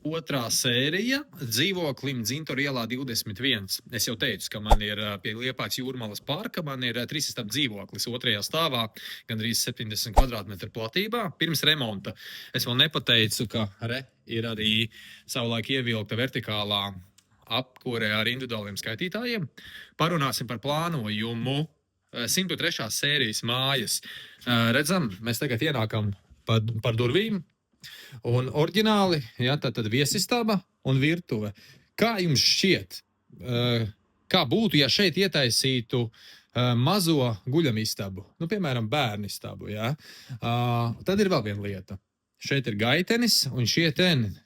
otrā sērija dzīvoklim Dzintoru ielā 21. Es jau teicu, ka man ir pie Liepājas Jūrmalas parka, man ir 3 istābu dzīvoklis otrajā stāvā, gandrīz 70 kvadrātmetru platībā, pirms remonta. Es vēl nepateicu, ka ir arī savulaik ievilkta vertikālā apkūre ar individuāliem skaitītājiem. Parunāsim par plānojumu. 103. sērijas mājas. Redzam, mēs tagad ienākam par durvīm. Un oriģināli, tad viesistaba un virtuve. Kā jums šķiet, kā būtu, ja šeit ietaisītu mazo guļamistabu, piemēram, bērnistabu, tad ir vēl viena lieta. Šeit ir gaitenis, un šie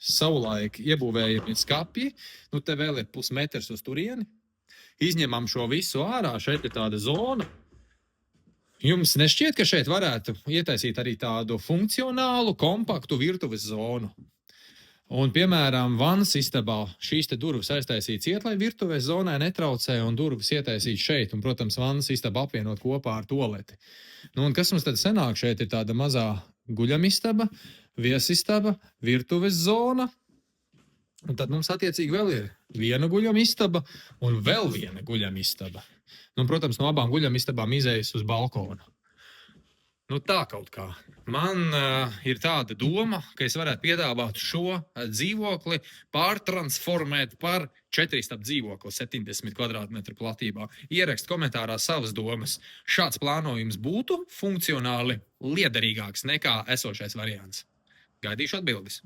savulaik iebūvējami skapji, te vēl ir pusmetrs uz turieni. Izņemam šo visu ārā, šeit ir tāda zona. Jums nešķiet, ka šeit varētu ietaisīt arī tādu funkcionālu, kompaktu virtuves zonu? Un, piemēram, vannas istabā šīs durvis aiztaisīt ciet, lai virtuves zonai netraucē, un durvis ietaisīt šeit, un, protams, vannas istaba apvienot kopā ar toleti. Un kas mums tad sanāk? Šeit ir tāda mazā guļamistaba, viesistaba, virtuves zona, un tad mums attiecīgi vēl ir viena guļamistaba un vēl viena guļamistaba. Protams, no abām guļamistabām izējas uz balkonu. Tā kaut kā. Man ir tāda doma, ka es varētu piedāvāt šo dzīvokli pārtransformēt par 4 istabu dzīvokli 70 kvadrātmetru platībā. Ierakst komentārā savas domas. Šāds plānojums būtu funkcionāli liederīgāks nekā esošais variants. Gaidīšu atbildes.